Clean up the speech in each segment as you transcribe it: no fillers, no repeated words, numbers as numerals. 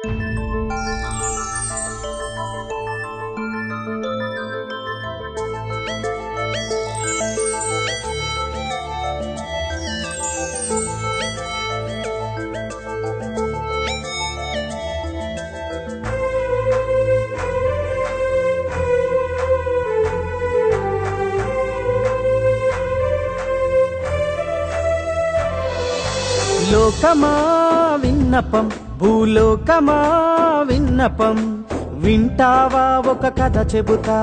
లోకమా విన్నపం, భూలోకమా విన్నపం, వింటావా ఒక కథ చెబుతా,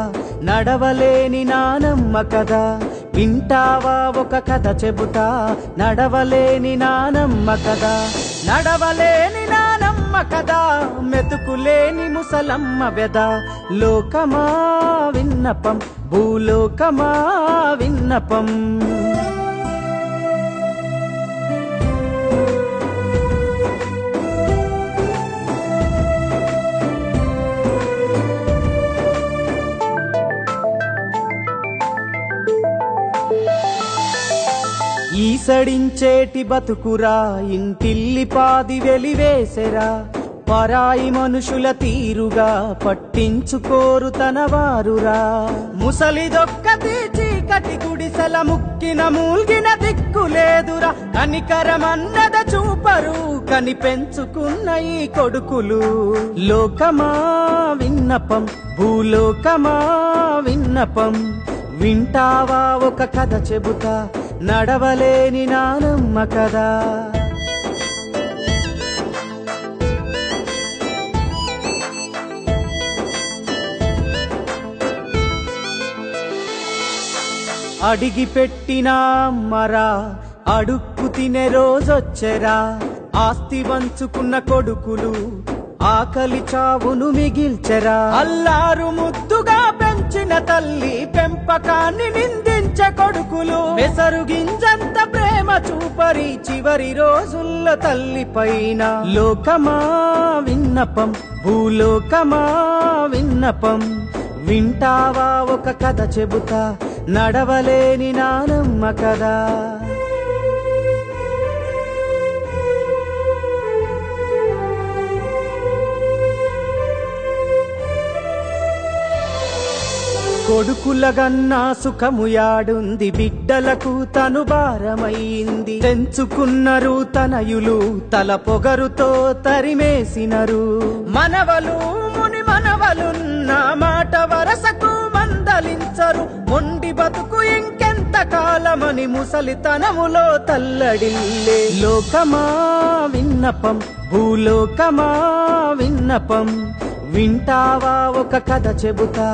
నడవలేని నానమ్మ కథ. వింటావా ఒక కథ చెబుతా, నడవలేని నానమ్మ కథ. నడవలేని నానమ్మ కథ, మెతుకులేని ముసలమ్మ వెద. లోకమా విన్నపం, భూలోకమా విన్నపం. ఈసడించేటి బతుకురా, ఇంటిల్లి పాది వెలివేసెరా. పరాయి మనుషుల తీరుగా పట్టించుకోరు తన వారురా. ముసలిదొక్కటి చీకటి గుడిసెల ముక్కిన మూల్గిన దిక్కులేదురా. కనికరమన్నద చూపరు కని పెంచుకున్న ఈ కొడుకులు. లోకమా విన్నపం, భూలోకమా విన్నపం, వింటావా ఒక కథ చెబుతా, నడవలేని నానమ్మ కదా. అడిగి పెట్టిన అమ్మరా, అడుక్కు తినే రోజొచ్చెరా. ఆస్తి వంచుకున్న కొడుకులు ఆకలి చావును మిగిల్చెరా. అల్లారు ముద్దుగా పెంచిన తల్లి పెంపకాన్ని నిందించే కొడుకులు. పెసరు గింజంత ప్రేమ చూపరి చివరి రోజుల్లో తల్లి పైన. లోకమా విన్నపం, భూలోకమా విన్నపం, వింటావా ఒక కథ చెబుతా, నడవలేని నానమ్మ కదా. కొడుకులగన్నా సుఖము యాడుంది, బిడ్డలకు తను భారమైంది. తెంచుకున్నరు తనయులు తల పొగరుతో తరిమేసినరు. మనవలు ముని మనవలున్న మాట వరసకు మందలించరు. మొండి బతుకు ఇంకెంత కాలమని ముసలితనములో తల్లడిల్లే. లోకమా విన్నపం, భూలోకమా విన్నపం, వింటావా ఒక కథ చెబుతా,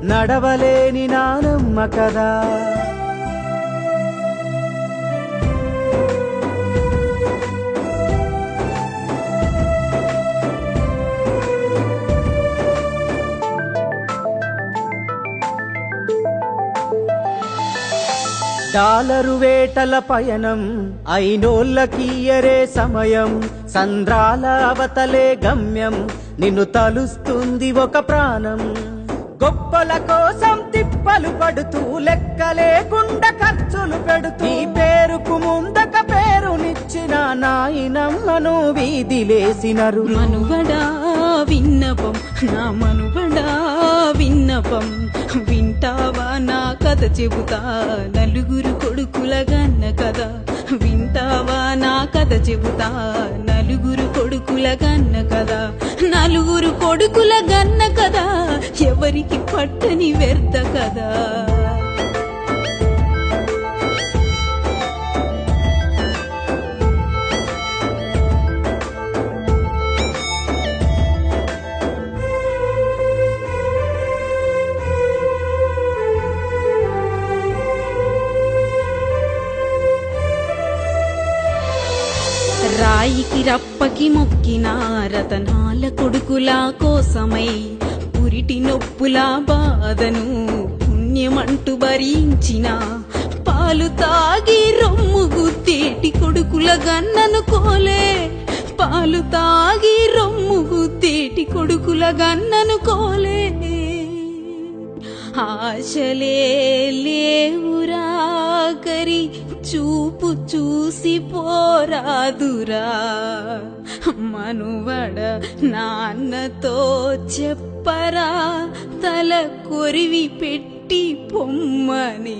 నడవలేని నానమ్మ కదా. డాలరు వేటల పయనం అయినోళ్ళకియరే సమయం. సంద్రాల అవతలే గమ్యం, నిన్ను తలుస్తుంది ఒక ప్రాణం. గొప్పల కోసం తిప్పలు పడుతూ లెక్కలేకుండా ఖర్చులు పెడుతూ ఈ పేరుకు ముందక పేరునిచ్చిన నాయనమ్మను వీధిలేసినరు. మనువడా విన్నపం, నా మనువడా విన్నపం, వింటావా నా కథ చెబుతా, నలుగురు కొడుకుల గన్న కదా. వింటావా నా కథ చెబుతా, నలుగురు కొడుకుల గన్న కదా. నలుగురు కొడుకుల గన్న కదా, ఎవరికి పట్టని వ్యర్థ కదా. రాయికి రప్పకి మొక్కిన రతనాల కొడుకుల కోసమై, పురిటి నొప్పుల బాధను పుణ్యమంటూ భరించిన, పాలు తాగి రొమ్ము గుద్దేటి కొడుకుల గన్నను కోలే. పాలు తాగి రొమ్ము గుద్దేటి కొడుకుల గన్నను కోలే. ఆశలే లేవురా కరి చూపు చూసి పోరాదురా మనువడ నాన్నతో చెప్పరా తల కొరివి పెట్టి పొమ్మని